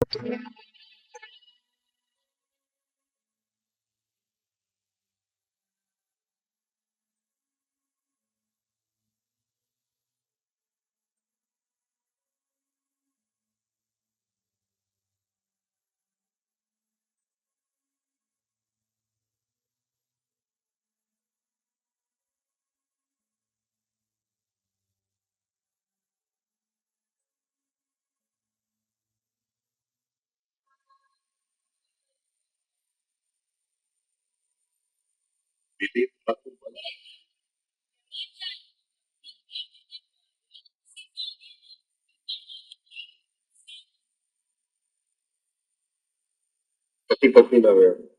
પતિ પત્ની ના વ્યવહાર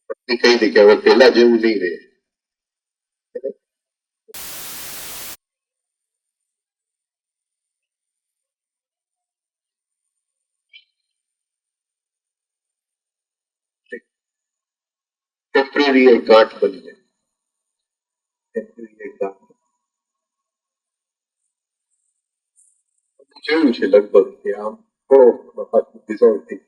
પત્ની કહી દે કે હવે પેલા જેવું નહીં રહે. ટેમ્પરરી ગાંઠ બની જાય. ટેમ્પરરી ગાંઠ જોયું છે લગભગ કે આમ થોડો ડિઝોલ્વ થઈ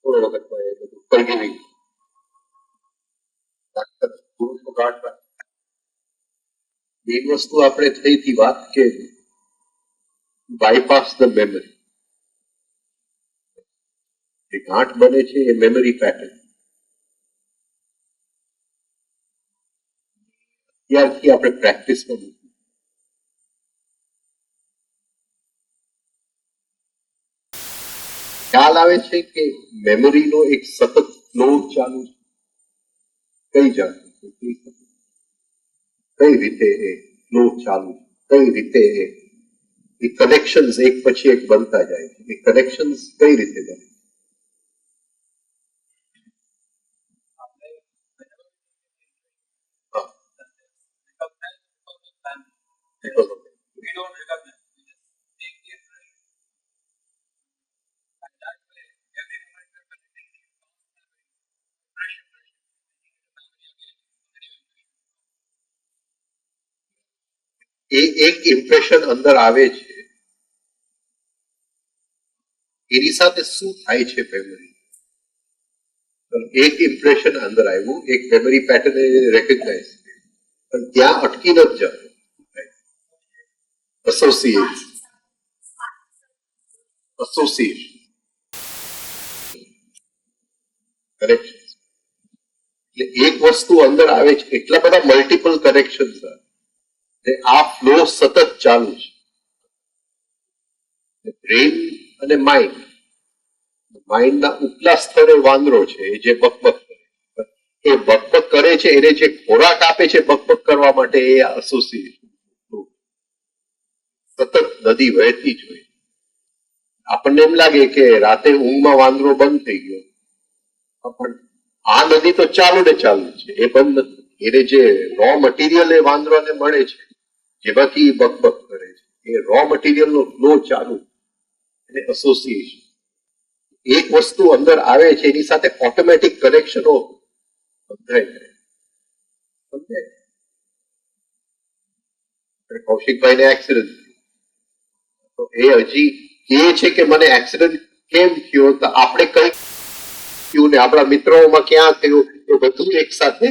થોડો વખતમાં એ બધું ફોરગિવિંગ. ડાક્ટર પુરુષો ગાંઠ મેઇન વસ્તુ આપણે થઈ હતી વાત કે બાયપાસ ધ મેમરી. જે ગાંઠ બને છે એ મેમરી પેટર્ન ત્યારથી આપણે પ્રેક્ટિસમાં મૂકીએ. ખ્યાલ આવે છે કે મેમરીનો એક સતત ફ્લો ચાલુ છે. કઈ જાતનું કઈ રીતે એ ફ્લો ચાલુ કઈ રીતે એ કનેક્શન્સ એક પછી એક બનતા જાય છે. એ કનેક્શન્સ કઈ રીતે બને? એ એક ઇમ્પ્રેશન અંદર આવે છે એની સાથે શું થાય છે મેમરી? એક ઇમ્પ્રેશન અંદર આવ્યું, એક મેમરી પેટર્ન રેકગ્નાઇઝ, પણ ત્યાં અટકી નથી જતું. Association connection. એટલે એક વસ્તુ અંદર આવે છે, એટલા બધા મલ્ટિપલ કનેક્શન આ ફ્લો સતત ચાલુ છે. બ્રેઇન અને માઇન્ડ, માઇન્ડના ઉપલા સ્તરે વાંદરો છે એ જે બકબક કરે, એ બકબક કરે છે એને જે ખોરાક આપે છે બકબક કરવા માટે એ એસોસિએશન. સતત નદી વહેતી જ હોય. આપણને એમ લાગે કે રાતે ઊંઘમાં વાંદરો બંધ થઈ ગયો, પણ આ નદી તો ચાલુ ને ચાલુ છે, એ બંધ નથી. એને જે રો મટીરિયલ એ વાંદરાને મળે છે જેમાંથી બકબક કરે છે, એ રો મટીરિયલ નો ફ્લો ચાલુ, એને એસોસિએશન. એક વસ્તુ અંદર આવે છે એની સાથે ઓટોમેટિક કનેક્શનો બંધાય. કૌશિકભાઈ ને એક્સિડન્ટ, તો એ હજી કહે છે કે મને એક્સિડન્ટ કેમ થયો, તો આપણે કઈ થયું ને આપણા મિત્રોમાં ક્યાં થયું, એ બધું એક સાથે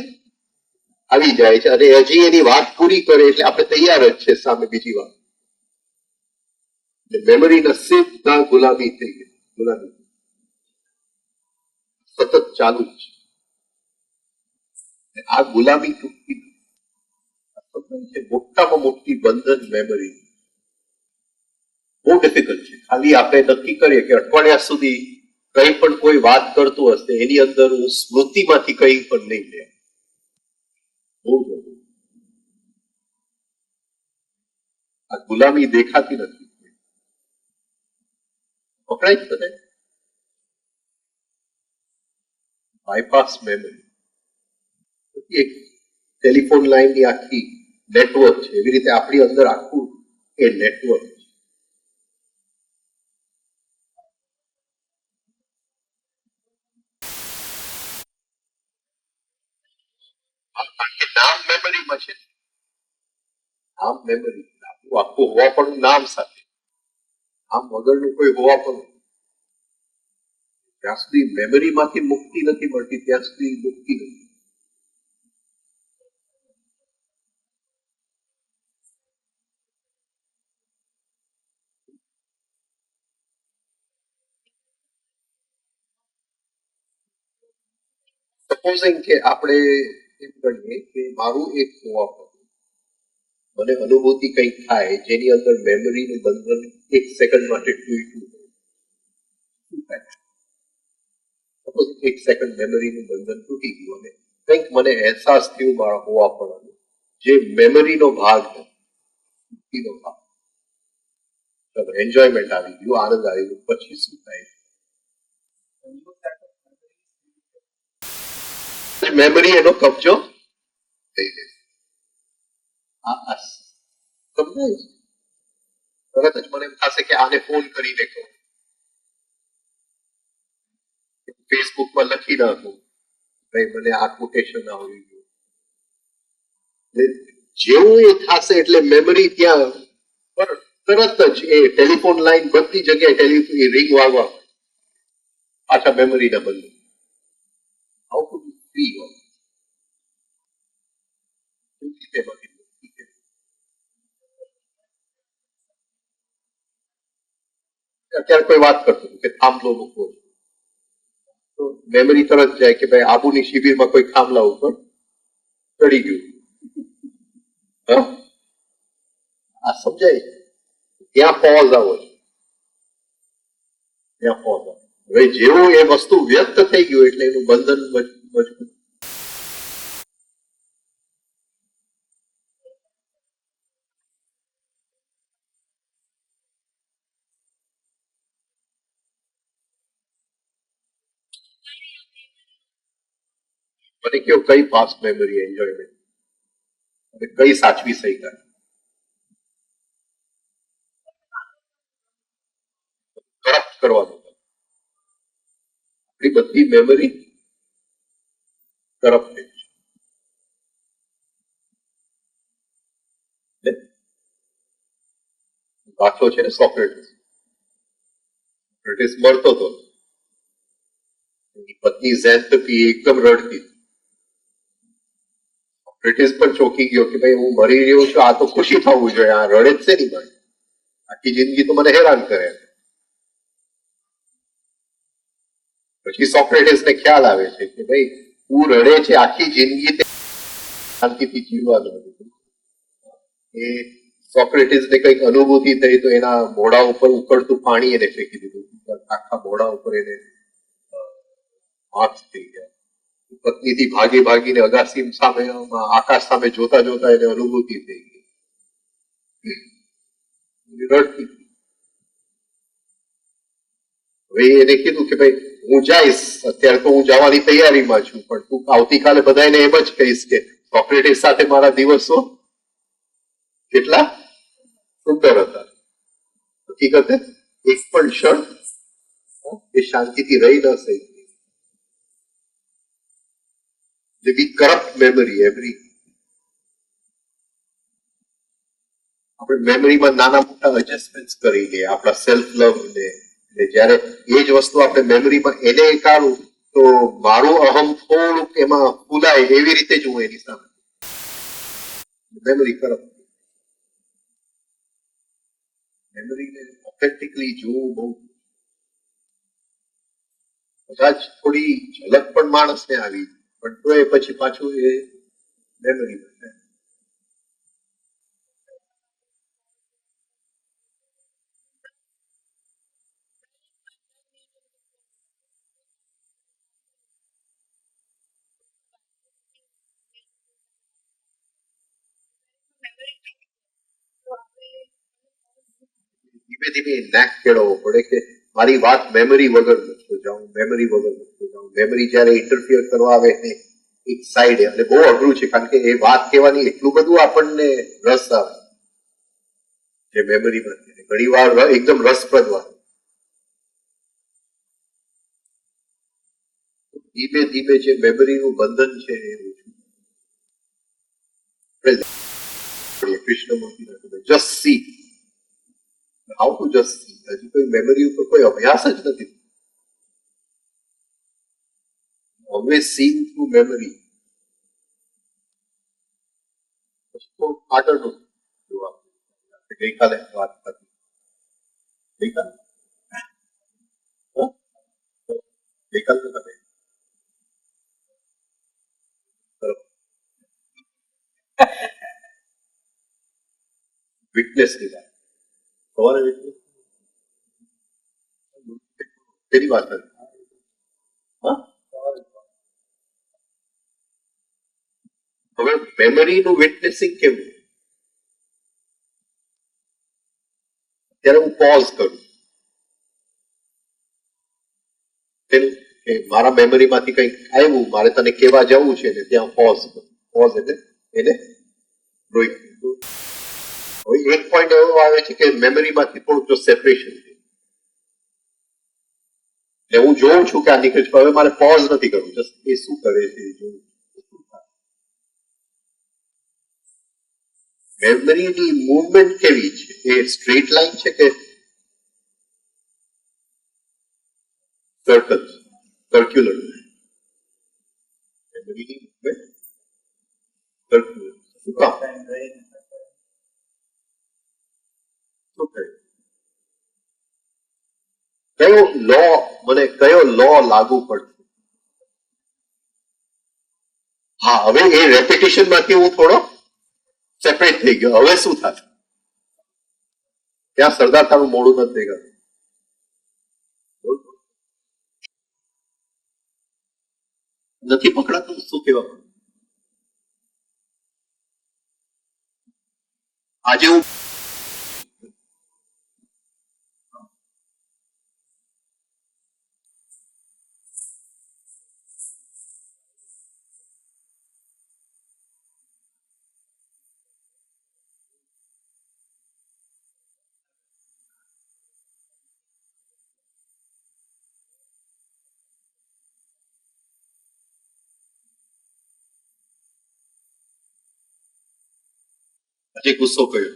આવી જાય છે. અને હજી એની વાત પૂરી કરે એટલે આપણે તૈયાર જ છે સામે બીજી વાત. મેમરીના સીધા ગુલામી થઈ ગઈ. ગુલામી સતત ચાલુ છે. આ ગુલામી તૂટતી મોટામાં મોટી બંધન મેમરી. બહુ ડિફિકલ્ટ છે. ખાલી આપણે નક્કી કરીએ કે અઠવાડિયા સુધી કઈ પણ કોઈ વાત કરતું હશે એની અંદર હું સ્મૃતિમાંથી કઈ પણ નહીં લે. આ ગુલામી દેખાતી નથી. પકડાય જ તને બાયપાસ મેમરી. એક ટેલિફોન લાઈનની આખી નેટવર્ક છે, એવી રીતે આપણી અંદર આખું એ નેટવર્ક છે. કારણ કે નામ મેમરીમાં છે, નામ મેમરી આખું હોવા પણ નામ સાથે, આમ વગરનું કોઈ હોવા પણ જ્યાં સુધી મેમરીમાંથી મુક્તિ નથી મળતી ત્યાં સુધી મુક્તિ નથી. સપોઝિંગ કે આપણે એમ કહીએ કે મારું એક હોવા પણ મને અનુભૂતિ કંઈક થાય જેની અંદર મેમરીનું બંધન એક સેકન્ડ માટે તૂટ્યું, સપોઝ એક સેકન્ડ મેમરીનું બંધન તૂટી ગયું અને કંઈક મને અહેસાસ થયો મારા હોવા પણ જે મેમરીનો ભાગ મુક્તિનો ભાગ, એન્જોયમેન્ટ આવી ગયું, આનંદ આવી ગયો, પછી શું થાય? મેમરી એનો કબજો થઈ જશે. સમજાય છે? તરત જ મને એમ થશે કે આને ફોન કરીને કહું, ફેસબુકમાં લખી નાખું ભાઈ મને આ કોટેશન આવી ગયું. જેવું એ થશે એટલે મેમરી ત્યાં તરત જ એ ટેલિફોન લાઈન બધી જગ્યાએ ટેલિફોન રિંગ વાગવા પાછા મેમરીના બંધ. હાઉ ટુ બી ફ્રી હોય અત્યારે કોઈ વાત કરતું કે થાંભલો મૂકવો તો મેમરી તરત જાય કે ભાઈ આબુની શિબિરમાં કોઈ થાંભલા ઉપર ચડી ગયું. આ સમજાય? ત્યાં પોઝ આવો છે, ત્યાં પોઝ આવો. હવે જેવું એ વસ્તુ વ્યક્ત થઈ ગયું એટલે એનું બંધન મજબૂત. મને કયો કઈ પાસ્ટ મેમરી એન્જોયમેન્ટ અને કઈ સાચવી શકાય? કરપ્ટ કરવાનું એ બધી મેમરી કરપ્ટ છે. દાખલો છે ને સોક્રેટિસ મળતો હતો, પત્ની ઝેન્થપી એકદમ રડતી, સોક્રેટિસ પણ ચોંકી ગયો કે ભાઈ હું મરી રહ્યો છું, આ તો ખુશી થવું જોઈએ, આ રડે જ છે નહીં ભાઈ, આખી જિંદગી તો મને હેરાન કરે. પછી સોક્રેટિસને ખ્યાલ આવે છે કે ભાઈ તું રડે છે આખી જિંદગી શાંતિથી જીવવાનું હતું. એ સોક્રેટિસને કંઈક અનુભૂતિ થઈ તો એના મોઢા ઉપર ઉકળતું પાણી એને ફેંકી દીધું, આખા મોઢા ઉપર એને માર્ક્સ થઈ ગયા. પત્નીથી ભાગી ભાગીને અગાસી સામે આકાશ સામે જોતા જોતા એને અનુભૂતિ થઈ ગઈ, રડતી. હવે એને કીધું કે ભાઈ હું જઈશ, અત્યારે તો હું જવાની તૈયારીમાં છું, પણ તું આવતીકાલે બધાને એમ જ કહીશ કે સોક્રેટિસ સાથે મારા દિવસો કેટલા સુંદર હતા. હકીકતે એક પણ ક્ષણ એ શાંતિથી રહી ન શકી. We corrupt memory every. આપણે મેમરીમાં નાના મોટા એડજસ્ટમેન્ટ કરી લઈએ આપણા સેલ્ફ લવ ને, જ્યારે એ જ વસ્તુ આપણે મેમરીમાં એને કાઢું તો મારું અહમ થોડુંક એમાં ફૂલાય એવી રીતે જ હું એની સામે મેમરી કરપ્ટ. મેમરીને ઓથેન્ટિકલી જોવું બહુ, કદાચ થોડી ઝલક પણ માણસને આવી પણ તો એ પછી પાછું એ મેમરી બને. ધીમે ધીમે નાક કેળવવો પડે કે મારી વાત મેમરી વગર મૂકતો જાઉં, મેમરી વગર મૂકતો જાઉં. મેમરી જયારે ઇન્ટરફિયર કરવા આવે એક સાઈડ, અને બહુ અઘરું છે કારણ કે એ વાત કહેવાની એટલું બધું આપણને રસ આવે જે મેમરીમાં ઘણી વાર એકદમ રસપ્રદ વાત. ધીમે ધીમે જે મેમરીનું બંધન છે એ Krishnamurti just see, how to just see, હજી કોઈ મેમરી ઉપર કોઈ અભ્યાસ જ નથી. Always seen through memory. આગળનું ગઈકાલે વાત કરી, ગઈકાલે તમે વિટનેસ ની વાત, સવારે વિટનેસ તેની વાત કરી. હવે મેમરીનું વિટનેસિંગ કેવું? ત્યારે હું પોઝ કરું કે મારા મેમરીમાંથી કંઈક આવ્યું, મારે તને કેવા જવું છે, ને ત્યાં પોઝ કરું. પોઝ એટલે એને બ્રેક. હવે એક પોઈન્ટ એવો આવે છે કે મેમરીમાંથી થોડુંક જો સેપરેશન છે, એટલે હું જોઉં છું કે આ નીકળે છે, હવે મારે પોઝ નથી કરવું, જસ્ટ એ શું કરે છે એ જોઉં. મેમરીની મૂવમેન્ટ કેવી છે? એ સ્ટ્રેટ લાઈન છે કે સર્કલ, સર્ક્યુલર? મેમરીની મૂવમેન્ટ સર્ક્યુલર. શું કામ? શું કહે? કયો લો, મને કયો લો લાગુ પડશે? હા, હવે એ રેપિટેશન માંથી હું થોડો સેપરેટ થઈ ગયો. હવે શું થશે? ત્યાં સરદાર તારું મોડું નથી દેખાતું. નથી પકડાતું. શું કહેવા? આજે હું આજે ગુસ્સો કર્યો,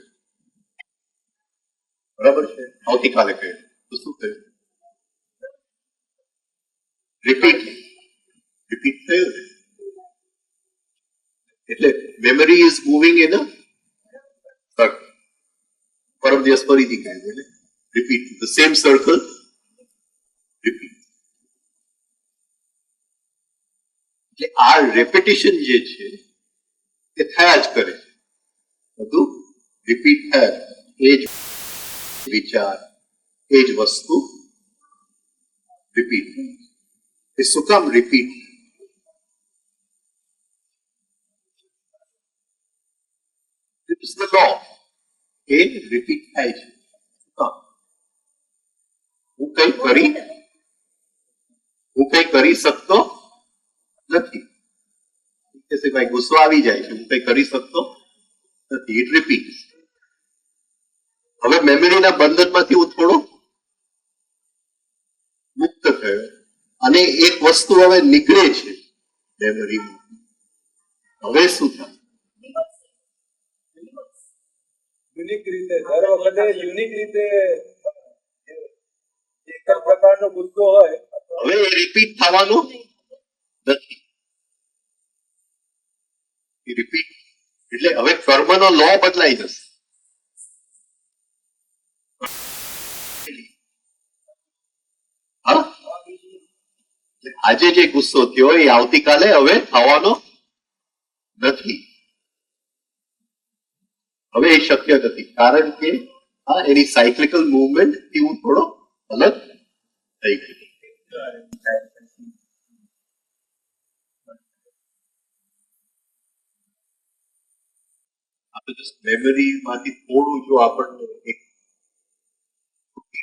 બરાબર છે? આવતીકાલે કર્યો તો શું થયું? રિપીટ થયું. એટલે memory is moving in a circle. પરમ દિવસ ફરીથી કહ્યું એટલે repeat the same circle, repeat. એટલે આ રેપિટેશન જે છે એ થયા જ કરે છે, બધું રિપીટ થાય. એ જ વિચાર, એ જ વસ્તુ રિપીટ. એ શું કામ repeat? It is the law. એ રિપીટ થાય છે. હું કઈ કરી શકતો નથી. ભાઈ ગુસ્સો આવી જાય છે, હું કઈ કરી શકતો નથી. It repeat. હવે મેમરીના બંધનમાંથી હું થોડો મુક્ત થયો, અને એક વસ્તુ હવે નીકળે છે મેમરીમાં. હવે શું થાય? યુનિક રીતે દર વખતે યુનિક રીતે એક જ પ્રકારનો ગુસ્સો હોય, હવે એ રિપીટ થવાનું નથી. રિપીટ એટલે હવે કર્મનો લો બદલાઈ જશે. આજે જે ગુસ્સો થયો એ આવતીકાલે હવે થવાનો નથી. હવે એ શક્ય નથી, કારણ કે એની સાયક્લિકલ મૂવમેન્ટ થી હું થોડો અલગ થઈ ગયો. મેમરી માંથી થોડું જો આપણને એક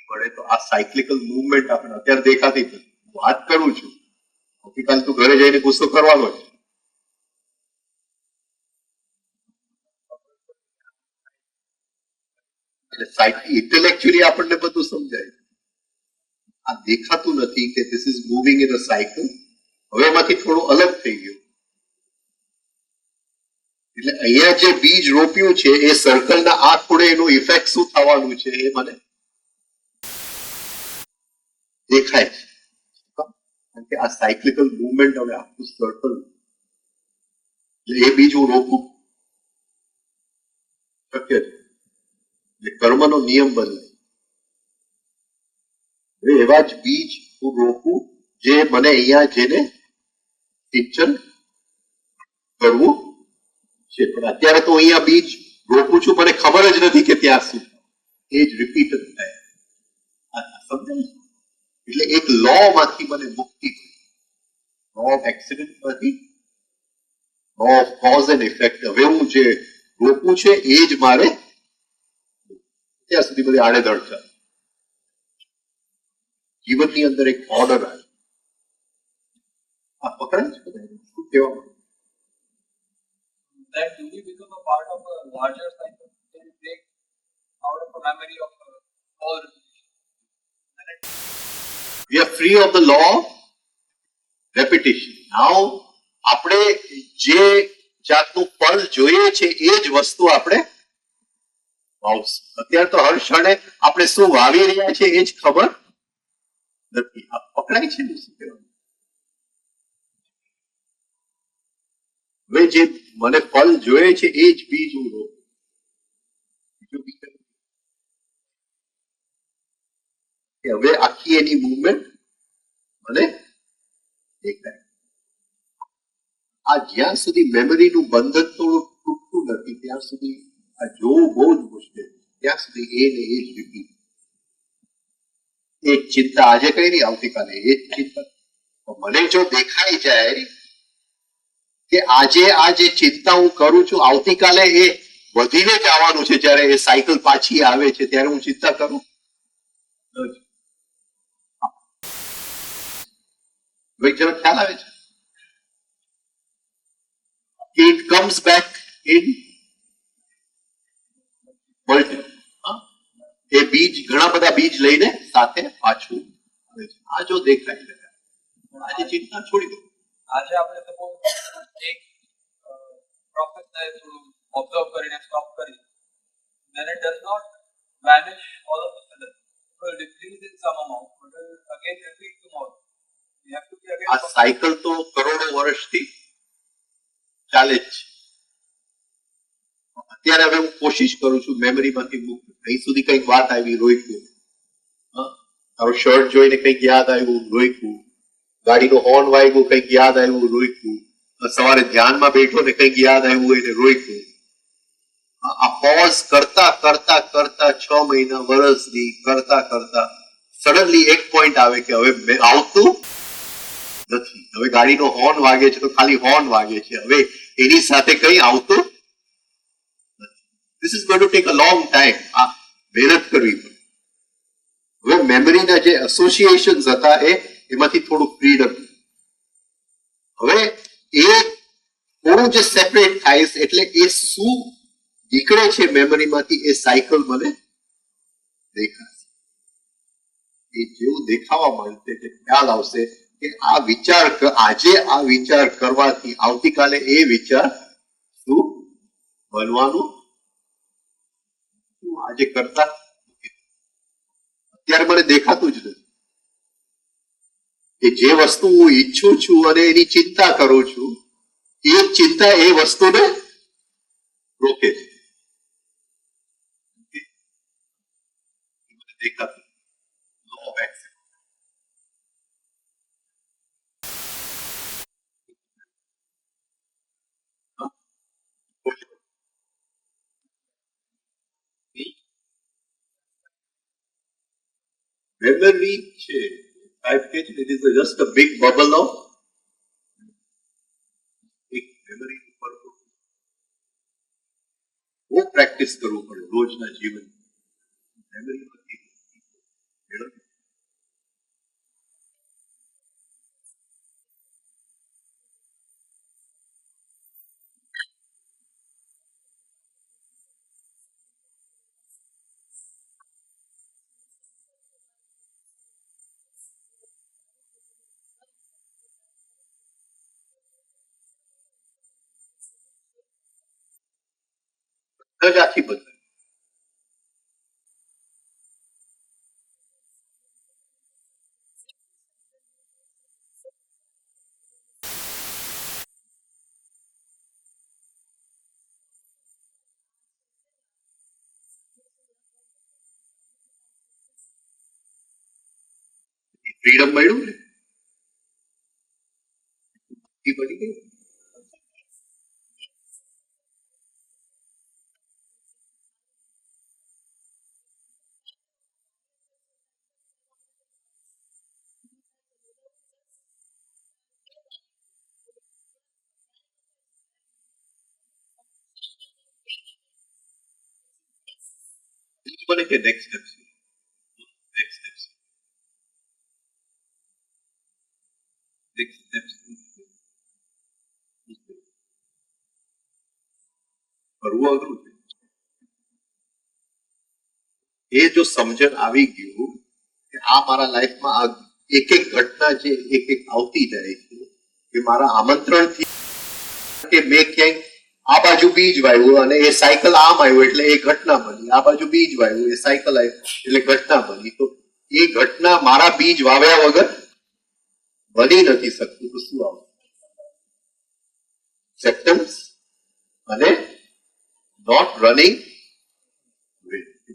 મળે તો આ સાયક્લિકલ મૂવમેન્ટ આપણે અત્યારે દેખાતી નથી. વાત કરું છું, આવતીકાલ તું ઘરે જઈને ગુસ્સો કરવાનો છે. ઇન્ટેલેક્ચ્યુઅલી આપણને બધું સમજાય. આ દેખાતું નથી કે this is moving in a cycle. હવે એમાંથી થોડું અલગ થઈ ગયું. એટલે અહીંયા જે બીજ રોપ્યું છે એ સર્કલના આ ખૂણે એનું ઇફેક્ટ શું થવાનું છે એ મને દેખાય છે. કારણ કે આ સાયક્લિકલ મુવમેન્ટ હવે આખું સર્કલ એટલે એ બીજ હું રોપું શક્ય છે. એટલે કર્મનો નિયમ બદલાય. હવે એવા જ બીજ હું રોપું જે મને અહીંયા જેને સિંચન કરવું છે. પણ અત્યારે તો અહીંયા બીજ રોપું છું, મને ખબર જ નથી કે ત્યાં શું એ જ રિપીટ થાય. સમજાય? એટલે એક લો માંથી મને મુક્તિ, લો ઓફ એક્સિડન્ટ માંથી law of cause and effect. હવે હું જે રોપું છે એ જ મારે ત્યાં સુધી બધી આડેધડ છે. જીવનની અંદર એક ઓર્ડર આવે. આ પકડાય છે? શું કહેવા માંગુ? That do we become a part of a larger cycle? Can we break out of a memory of all? We are free of the law of repetition. Now આપણે જે જાતનું ફળ જોઈએ છે એ જ વસ્તુ આપણે વાવશું. અત્યારે તો હર ક્ષણે આપણે શું વાવી રહ્યા છે એ જ ખબર નથી. આ પકડાય છે ને? શું કહેવાનું? હવે જે મને ફળ જોઈએ છે એ જ બીજ હું રોપું. બીજું બીજ કંઈ નથી. કે હવે આખી એની મુવમેન્ટ મને દેખાય. આ જ્યાં સુધી મેમરીનું બંધન થોડું તૂટતું નથી ત્યાં સુધી આ જોવું બહુ જ મુશ્કેલ. ત્યાં સુધી એ ને એ જ રિપીટ. એક ચિંતા આજે કઈ નહીં, આવતીકાલે એ જ ચિંતા. મને જો દેખાઈ જાય કે આજે આ જે ચિંતા હું કરું છું આવતીકાલે એ વધીને જ આવવાનું છે, જ્યારે એ સાયકલ પાછી આવે છે ત્યારે હું ચિંતા કરું. હવે જરા ખ્યાલ આવે છે? It comes back in multiple. એ બીજ ઘણા બધા બીજ લઈને સાથે પાછું આવે છે. આ જો દેખાય છે આજે ચિંતા છોડી દો. આજે આપણે સપોઝ એક પ્રોફેસરને થોડું ઓબ્ઝર્વ કરીને સ્ટોપ કરી, then it does not vanish all of a sudden. It will decrease in some amount, but it will again repeat tomorrow. We have to be again. આ સાયકલ તો કરોડો વર્ષથી ચાલે જ છે. અત્યારે હવે હું કોશિશ કરું છું મેમરીમાંથી મુક્ત. અહીં સુધી કંઈક વાત આવી, રોક્યું. તારો શર્ટ જોઈને કંઈક યાદ આવ્યું, રોક્યું. ગાડીનો હોર્ન વાગ્યું, કંઈક યાદ આવ્યું, રોક્યું. સવારે ધ્યાનમાં બેઠો ને કંઈક યાદ આવ્યું એને રોક્યું. આ પોઝ કરતા કરતા કરતા 6 મહિના, વર્ષની કરતા કરતા સડનલી એક પોઈન્ટ આવે કે હવે આવતું નથી. હવે ગાડીનો હોર્ન વાગે છે તો ખાલી હોર્ન વાગે છે, હવે એની સાથે કંઈ આવતું નથી. This is going to take a long time. આ મહેનત કરવી પડે. હવે મેમરીના જે એસોસિએશન્સ હતા એમાંથી થોડું ફ્રીડમ. હવે એ થોડું જે સેપરેટ થાય છે એટલે એ શું નીકળે છે મેમરીમાંથી એ સાયકલ મને દેખાશે. એ જેવું દેખાવા માંડશે કે ખ્યાલ આવશે કે આ વિચાર આજે આ વિચાર કરવાથી આવતીકાલે એ વિચાર શું બનવાનું આજે કરતા અત્યારે મને દેખાતું જ નથી. કે જે વસ્તુ હું ઈચ્છું છું અને એની ચિંતા કરું છું એ ચિંતા એ વસ્તુને રોકે છે. દેખાતું લો ઓફ એક્શન. મેમરી છે it is just a big bubble of એક મેમરી ઉપર બહુ પ્રેક્ટિસ કરવું પડે રોજના જીવન. મેમરી જ આખી બદલાય. ફ્રીડમ મળ્યું ને એ બની ગઈ. મને કે નેક્સ્ટ સ્ટેપ કરવું અઘરું છે. એ જો સમજણ આવી ગયું કે આ મારા લાઈફમાં આ એક એક ઘટના જે એક એક આવતી જાય છે કે મારા આમંત્રણથી કે મેં ક્યાંક આ બાજુ બીજ વાવ્યું અને એ સાયકલ આમ આવ્યું એટલે એ ઘટના બની, આ બાજુ બીજ વાવ્યું એ સાયકલ આવ્યું એટલે ઘટના બની. તો એ ઘટના મારા બીજ વાવ્યા વગર બની નથી શકતું. તો શું આવે? એક્સેપ્ટન્સ અને નોટ રનિંગ.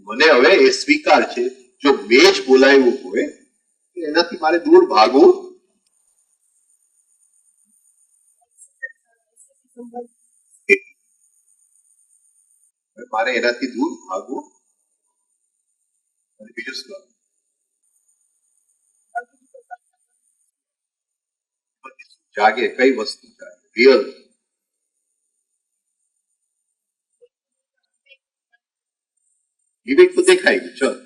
મને હવે એ સ્વીકાર છે જો મેં જ બોલાવ્યું હોય એનાથી મારે દૂર ભાગવું. મારે એનાથી દૂર ભાગવું. અને બીજું શું જાગે? કઈ વસ્તુ જાગે? રિયલ વિવેક તો દેખાય ગયું.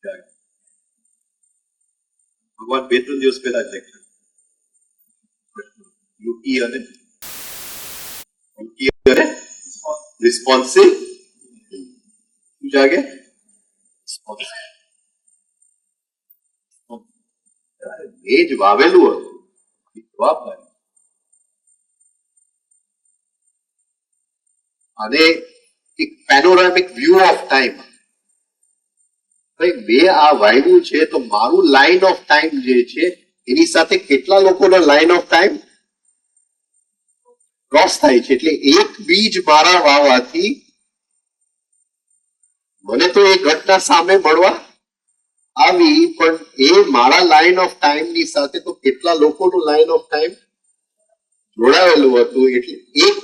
ચલ ભગવાન 2-3 દિવસ પહેલા જ દેખાય. યુટી અને રિસ્પોન્સિવ જાગે. એ જ વાવેલું હતું જવાબદારી. અને એક પેનોરામિક વ્યૂ ઓફ ટાઈમ. ભાઈ મેં આ વાવ્યું છે તો મારું લાઈન ઓફ ટાઈમ જે છે એની સાથે કેટલા લોકોના લાઈન ઓફ ટાઈમ ક્રોસ થાય છે. એટલે એક બીજ મારા વાવવાથી મને તો એ ઘટના સામે મળવા આવી, પણ એ મારા લાઈન ઓફ ટાઈમ ની સાથે તો કેટલા લોકોનું લાઈન ઓફ ટાઈમ જોડાયેલું હતું. એટલે એક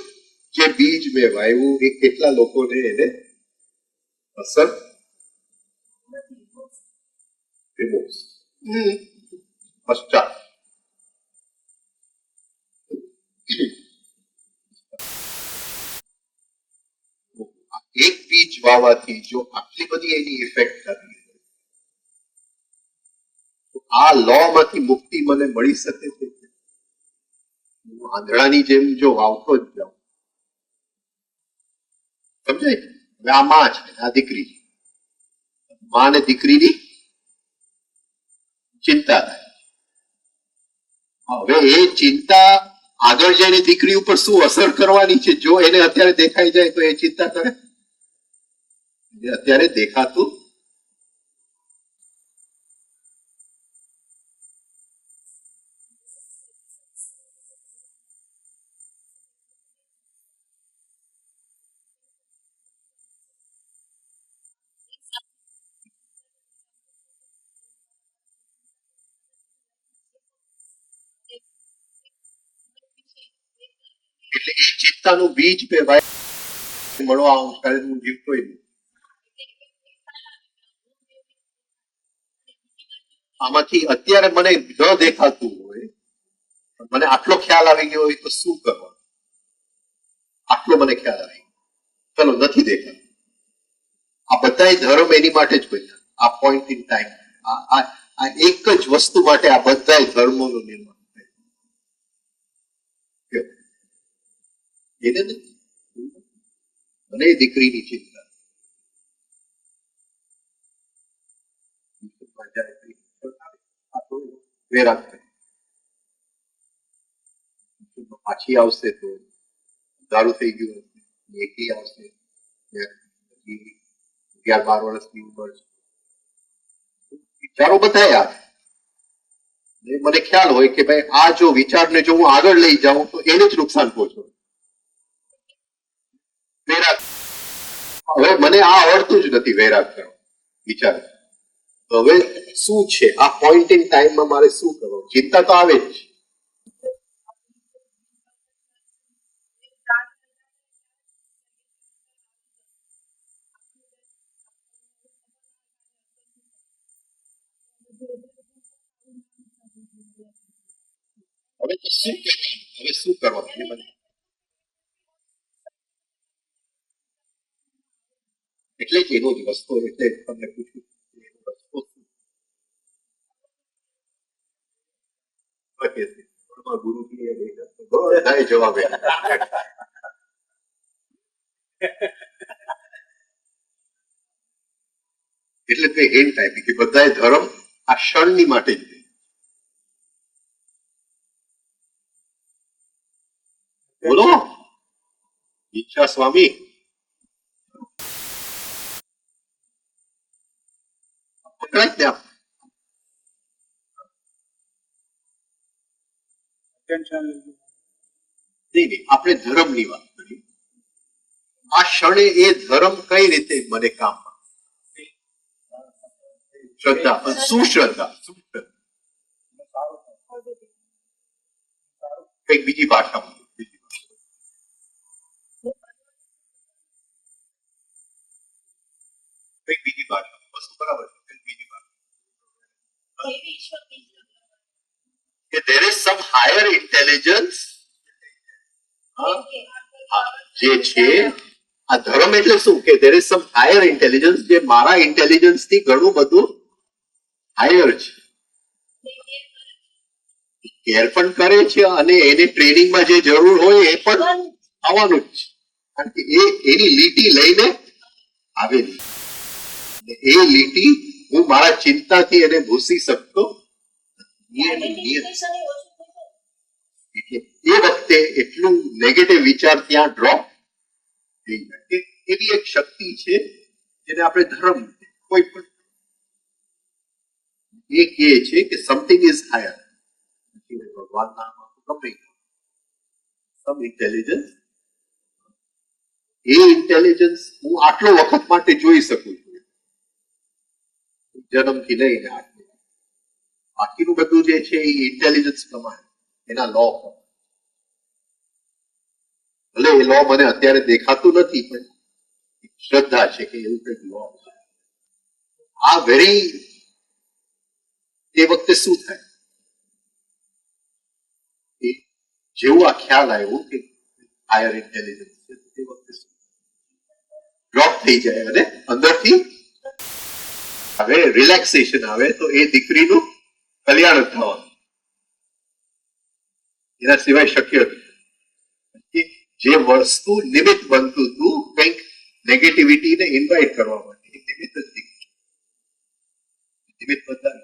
જે બીજ મેં વાવ્યું એ કેટલા લોકોને એને અસર પશ્ચાત. એક બીજ વાવવાથી જો આટલી બધી એની ઇફેક્ટ થતી તો આ લો માંથી મુક્તિ મને મળી શકે છે. આંધળાની જેમ જો વાવતો જ જાઉં, સમજાય? હવે આ માં છે, આ દીકરી છે. માં ને દીકરીની ચિંતા થાય. હવે એ ચિંતા આગળ જઈને દીકરી ઉપર શું અસર કરવાની છે? જો એને અત્યારે દેખાઈ જાય તો એ ચિંતા કરે. અત્યારે દેખાતું એટલે એ ચિંતાનું બીજ પે ભાઈ મળવા હું શાયદ હું જીવતો નહીં. આમાંથી અત્યારે મને ન દેખાતું હોય, મને આટલો ખ્યાલ આવી ગયો હોય તો શું કરવાનું? આટલો મને ખ્યાલ આવી ગયો, ચલો નથી દેખાતું. આ બધા ધર્મ એની માટે જ બન્યા. આ પોઈન્ટ ઇન ટાઈમ આ એક જ વસ્તુ માટે આ બધા ધર્મોનું નિર્માણ થયું. એને મને દીકરીની ચિંતા પાછી આવશે તો દારૂ થઈ ગયું હશે, એકી આવશે 11-12 વર્ષની ઉંમર છે, વિચારો બધા યાર. મને ખ્યાલ હોય કે ભાઈ આ જો વિચારને જો હું આગળ લઈ જાઉં તો એને જ નુકસાન પહોંચો. વૈરાગ, હવે મને આ આવડતું જ નથી વૈરાગ કરો વિચાર. તો હવે શું છે આ પોઈન્ટ ઇન ટાઈમમાં મારે શું કરવું? ચિંતા તો આવે જ. હવે તો શું કરવાનું? હવે શું કરવાનું? એટલે જ એનો જ રસ્તો, એટલે તમને પૂછ્યું રસ્તો શું? ગુરુ બધા જવાબ એટલે તે હિન્ટ આપી કે બધાએ ધર્મ આ ક્ષણની માટે જ. બોલો ઈચ્છા સ્વામી. પકડાય ને નહીં, આપણે ધર્મની વાત કરી. આ ક્ષણે એ ધર્મ કઈ રીતે મને કામ? શ્રદ્ધા, પણ શું શ્રદ્ધા? કઈક બીજી ભાષામાં, કઈક બીજી ભાષામાં વસ્તુ બરાબર છે. કઈક બીજી ભાષા કે there is some higher intelligence જે છે આ ધર્મ એટલે શું કે there is some higher intelligence જે મારા ઇન્ટેલિજન્સ થી ઘણું બધું હાયર છે. કેર પણ કરે છે અને એને ટ્રેનિંગમાં જે જરૂર હોય એ પણ આવવાનું જ છે, કારણ કે એ એની લીટી લઈને આવેલી. એ લીટી હું મારા ચિંતાથી એને ભૂસી શકતો એટલે એ વખતે એટલું નેગેટિવ વિચાર ત્યાં ડ્રોપ થઈ જાય. એવી એક શક્તિ છે જેને આપણે ધર્મ કોઈ પણ એ કહે છે કે સમથિંગ ઇઝ હાયર. ભગવાનના ગમે સમ ઇન્ટેલિજન્સ, એ ઇન્ટેલિજન્સ હું આટલો વખત માટે જોઈ શકું છું, જન્મથી લઈને આટલું. બાકીનું બધું જે છે એ ઇન્ટેલિજન્સ પ્રમાણે એના લો, ભલે એ લો મને અત્યારે દેખાતું નથી પણ શ્રદ્ધા છે કે એવું કંઈક લો છે. આ વેરી તે વખતે શું થાય જેવું આ ખ્યાલ આવ્યો કે હાયર ઇન્ટેલિજન્સ છે, તે વખતે ડ્રોપ થઈ જાય અને અંદરથી હવે રિલેક્સેશન આવે તો એ દીકરીનું કલ્યાણ થવાનું. એના સિવાય શક્ય નથી. જે વસ્તુ નિમિત્ત બનતું હતું કંઈક નેગેટિવિટીને ઇન્વાઇટ કરવા માટે, એ નિમિત્ત જ નિમિત્ત બદલાય.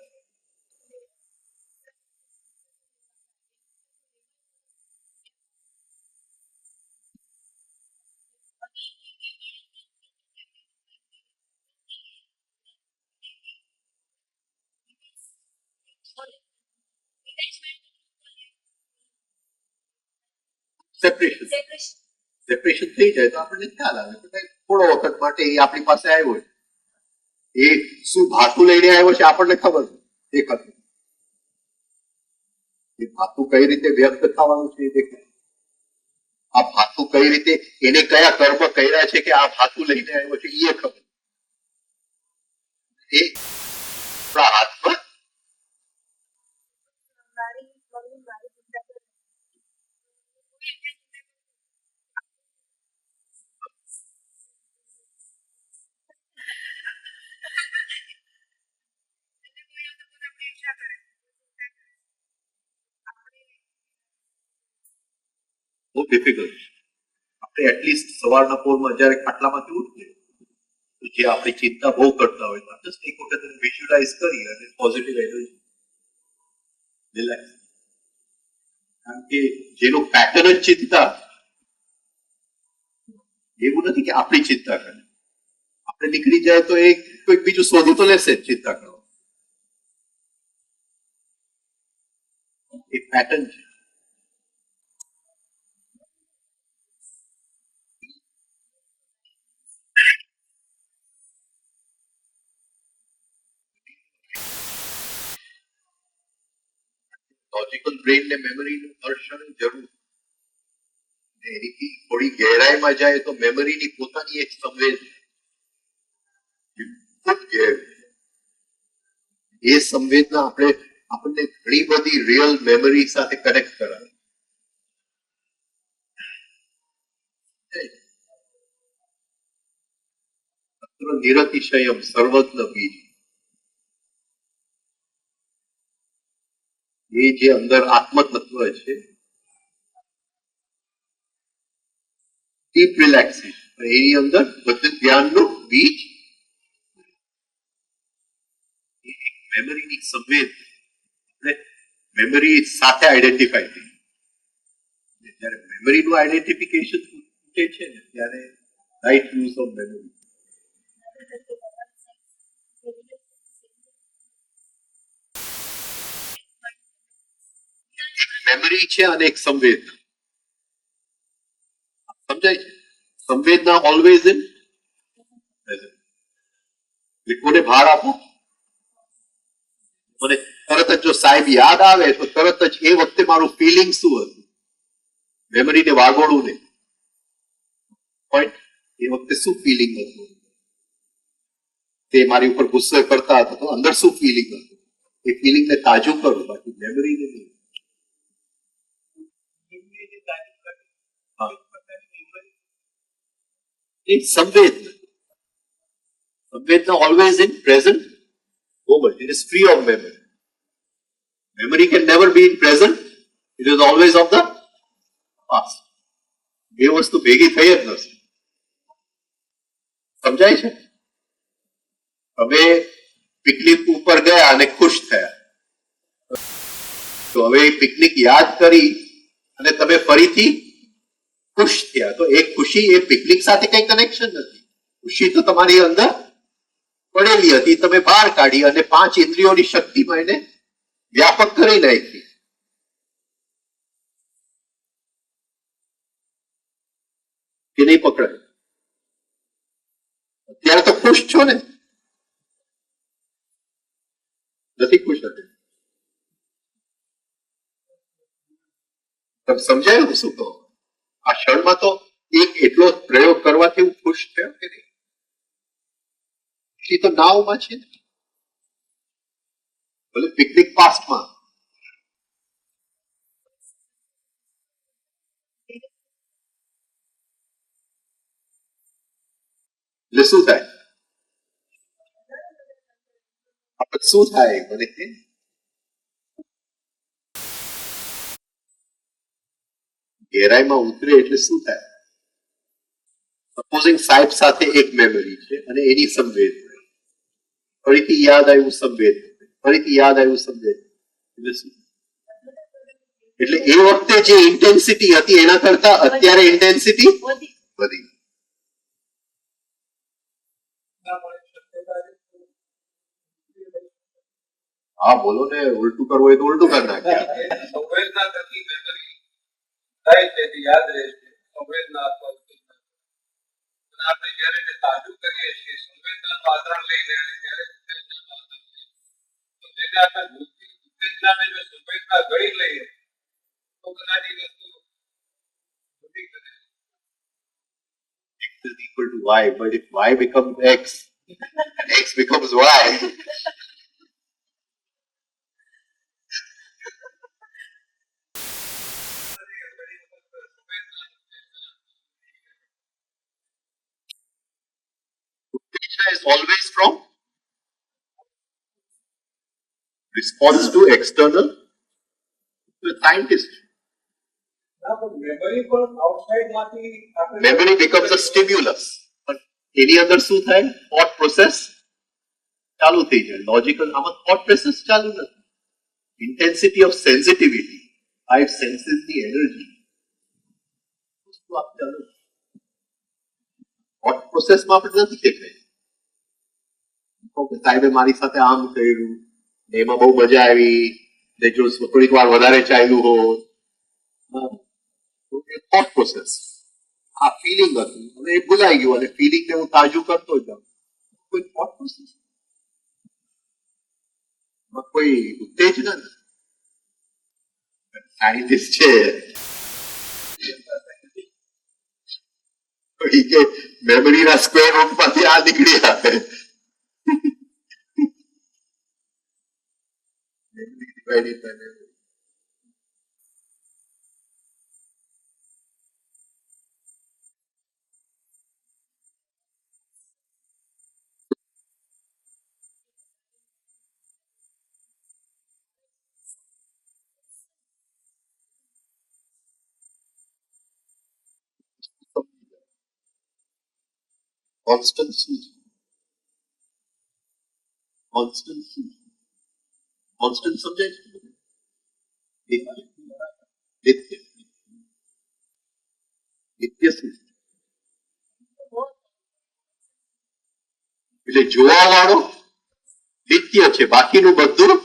સેપરેશન થઈ જાય તો આપણને ખ્યાલ આવે કે થોડો વખત માટે એ આપણી પાસે આવ્યો છે, એ શું ભાતું લઈને આવ્યો છે આપણને ખબર દેખાતું. એ ભાતું કઈ રીતે વ્યક્ત થવાનું છે એ દેખાય. આ ભાતું કઈ રીતે એને કયા કર્મ કર્યા છે કે આ ભાતું લઈને આવ્યો છે એ ખબર. એ હાથમાં બહુ ડિફિકલ્ટ છે. આપણે એટલીસ્ટ સવારના પોરમાં જયારે ખાટલામાંથી ઉઠીએ તો જે આપણી ચિંતા બહુ કરતા હોય તો જસ્ટ એક વખત વિઝ્યુઅલાઇઝ કરી અને પોઝિટિવ એનર્જી રિલેક્સ. કારણ કે જેનો પેટર્ન જ ચિંતા એવું નથી કે આપણી ચિંતા કરે, આપણે નીકળી જાય તો એ કોઈક બીજું શોધી તો લેશે જ ચિંતા કરો. એક પેટર્ન છે. લોજિકલ બ્રેન ને મેમરીનું ઘર્ષણ જરૂર. એની થોડી ગહેરાઈમાં જાય તો મેમરીની પોતાની એક સંવેદ ખૂબ ગહેરી. એ સંવેદના આપણને ઘણી બધી રિયલ મેમરી સાથે કનેક્ટ કરાવે. નિરતિશયમ સર્વજ્ઞ બીજ, એ જે અંદર આત્મ તત્વ છે, ડીપ રિલેક્સેશન, એની અંદર બધું ધ્યાનનું બીજ, મેમરીની સંવેદ, મેમરી સાથે આઈડેન્ટિફાઈ થઈ. જ્યારે મેમરીનું આઈડેન્ટિફિકેશન છે ને ત્યારે right use of memory. Memory છે અને એક સંવેદના. સમજાય છે? સંવેદના ઓલવેઝ ઇન પ્રેઝન્ટ. કોને ભાર આપો? મને તરત જ જો સાહેબ યાદ આવે તો તરત જ એ વખતે મારું ફિલિંગ શું હતું, મેમરીને વાગોળું નહીં, પોઈન્ટ. એ વખતે શું ફિલિંગ હતું, તે મારી ઉપર ગુસ્સો કરતા હતા તો અંદર શું ફિલિંગ હતું, એ ફિલિંગને તાજું કરો, બાકી મેમરીને નહીં. સંવેદના, સંવેદના always in present moment. It is free of memory. Memory can never be in present. It is always of the past. બે વસ્તુ ભેગી થઈ જ નથી. સમજાય છે? તમે પિકનિક ઉપર ગયા અને ખુશ થયા, તો હવે પિકનિક યાદ કરી અને તમે ફરીથી ખુશ થયા, તો એ ખુશી એ પિકનિક સાથે કઈ કનેક્શન નથી. ખુશી તો તમારી અંદર પડેલી હતી, તમે બહાર કાઢી અને 5 ઇન્દ્રિયોની શક્તિમાં એને વ્યાપક કરી નાખી. કે નહીં પકડાય? અત્યારે તો ખુશ છો ને? નથી ખુશ હતી? તમે સમજાય હું શું કહું? આ ક્ષણમાં તો એક એટલો પ્રયોગ કરવાથી હું ખુશ થયો કે નહીં? તો નાવમાં છે, ભલે પિકનિક પાસ્ટમાં. એટલે શું થાય? શું થાય મને કે ગહેરાઈમાં ઉતરે એટલે શું થાય? સપોઝિંગ સાહેબ સાથે એક મેમરી છે અને એની સંવેદ, ફરીથી યાદ આવ્યું સંવેદ, ફરીથી યાદ આવ્યું સંવેદ, એટલે શું? એટલે એ વખતે જે ઇન્ટેન્સિટી હતી એના કરતા અત્યારે ઇન્ટેન્સિટી વધી. હા બોલો ને, ઉલટું કરવું હોય તો ઉલટું કરી નાખ્યા. સંવેદના થકી મેમરી થાય છે, યાદ રહે છે. સંવેદના આપણે જ્યારે એને તાજું કરીએ છીએ, સંવેદનાનું આધાર લઈને અને ત્યારે ઉત્તેજનાનું આધાર લઈએ, તો જેને આપણે ઉત્તેજનાને જો સંવેદના ગણી લઈએ તો કદાચ એ વસ્તુ જુદી કરે. X is equal to y, but if y becomes x and x becomes y, is always from response to external scientist. Memory becomes a stimulus. But any other શું થાય? Thought process ચાલુ થઈ જાય. Logical આમાં thought process ચાલુ નથી. Intensity of sensitivity, 5 senses ની energy. વસ્તુ આપ ચાલુ. થોટ પ્રોસેસમાં આપણે નથી દેખાય. ઓકે, સાહેબે મારી સાથે આમ કર્યું, એમાં બહુ મજા આવી, ને જો થોડીક વાર વધારે ચાલ્યું હોત, થોટ પ્રોસેસ. આ ફિલિંગ હતું, હવે એ ભૂલાઈ ગયું અને ફિલિંગને હું તાજું કરતો જાઉં. કોઈ થોટ પ્રોસેસ, કોઈ ઉત્તેજના નથી. સાયન્ટિસ્ટ છે કે મેમરીના સ્ક્વેર રૂટમાંથી આ નીકળી આવે. Memory divided by memory. Constant શું છે? કોન્સ્ટન્ટ શું છે? કોન્સ્ટન્ટ સમજાય છે? નિત્ય. નિત્ય. નિત્ય શું છે? એટલે જોવા વાળો નિત્ય છે, બાકીનું બધું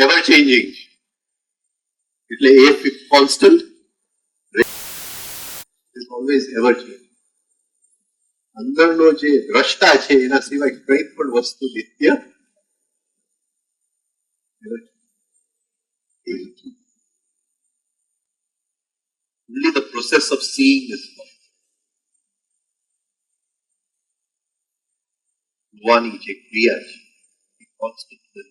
એવર ચેન્જિંગ છે. એટલે એ constant is always ever changing. અંદરનો જે દ્રષ્ટા છે એના સિવાય કઈ પણ વસ્તુ નિત્ય only the process of seeing is જોવાની જે ક્રિયા છે એ કોન્સ્ટન્ટ છે.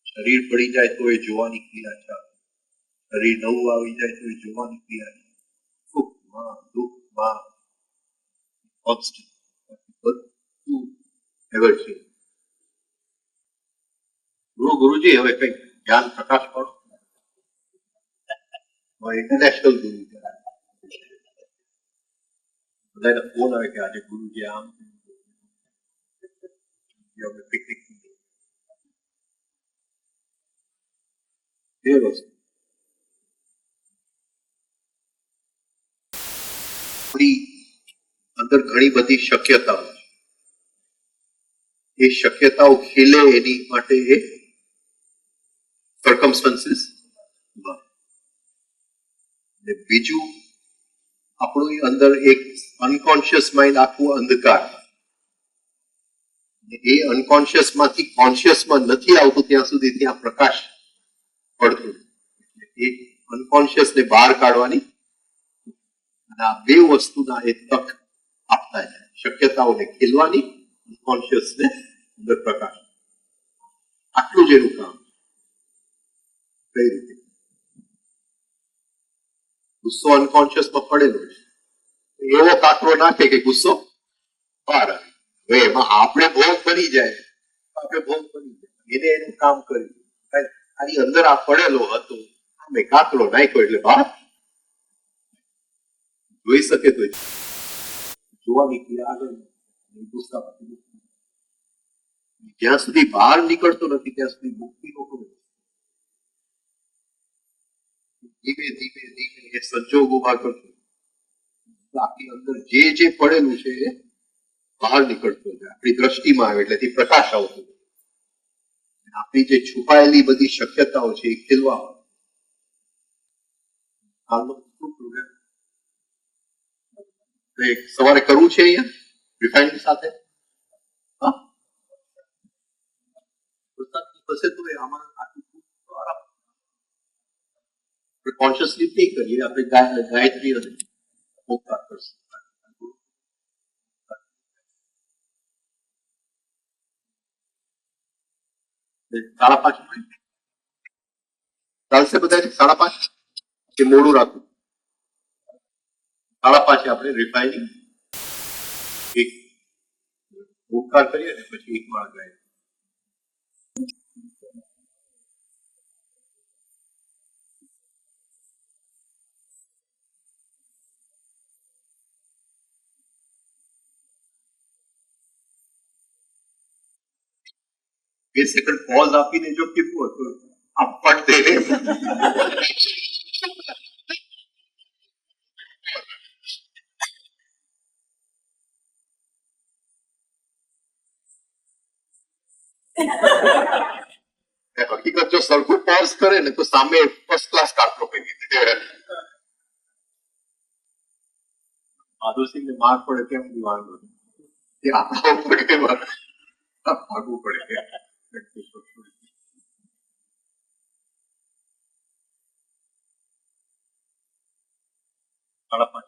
શરીર પડી જાય તો એ જોવાની ક્રિયા છે, શરીર નવું આવી જાય તો એ જોવાની ક્રિયા છે, સુખમાં દુઃખમાં કોન્સ્ટન્ટ બધું એવર છે. ગુરુજી હવે કઈક જ્ઞાન પ્રકાશ પાડો. ઇન્ટરનેશનલ ગુરુ બધાને ફોન આવે કે આજે ગુરુજી આમ પિકનિક એ વસ્તુ અંદર ઘણી બધી શક્યતાઓ છે. એ શક્યતાઓ ખીલે એની માટે એ સર્કમસ્ટન્સીસ. બીજું આપણું અંદર એક અનકોન્શિયસ માઇન્ડ આખું અંધકાર, એ અનકોન્શિયસ માંથી કોન્શિયસમાં નથી આવતું ત્યાં સુધી ત્યાં પ્રકાશ પડતું. એ અનકોન્શિયસ ને બહાર કાઢવાની અને આ બે વસ્તુના એ તક આપતા જાય, શક્યતાઓને ખીલવાની, કોન્શિયસ ને અંદર પ્રકાશ. આટલું જ એનું કામ. કઈ રીતે? ગુસ્સો અનકોન્શિયસમાં પડેલો છે, એવો કાકરો નાખે કે ગુસ્સો બહાર આવે. હવે એમાં આપણે ભોગ બની જાય, આપણે ભોગ બની જાય, એને એનું કામ કર્યું. આની અંદર આ પડેલો હતો, અમે કાકરો નાખ્યો એટલે બહાર જોઈ શકે તો જોવાની ક્રિયા આગળ ગુસ્સા જ્યાં સુધી બહાર નીકળતો નથી ત્યાં સુધી મુક્તિ નો કોઈ ધીમે ધીમે ધીમે એ સંજોગ ઉભા કરતો. આપણી અંદર જે પડેલું છે એ બહાર નીકળતો જાય, આપણી દ્રષ્ટિમાં આવે એટલે પ્રકાશ આવતો. આપણી જે છુપાયેલી બધી શક્યતાઓ છે એ ખીલવા સવારે કરવું છે અહીંયા રિફાઇનિંગ સાથે. કોન્શિયસલી નહીં કરીએ, આપણે ગાયત્રી ઓમકાર કરશું. 5:30 ચાલશે બધા? 5:30 કે મોડું રાખવું? 5:30 આપણે રિફાઇનિંગ એક ઓમકાર કરીએ ને પછી એક માળ ગાય. બે સેકન્ડ પોઝ આપીને જો કેવું હતું આપટ દે હકીકત જો સરખું પોઝ કરે ને તો સામે ફર્સ્ટ ક્લાસ કાટલો પડી દે. માધુસિંહ ને માર પડે કેમ વાંધો નહીં. એ આપણા ઉપર કઈ વાત ભાગવું પડે. સાડા પાંચ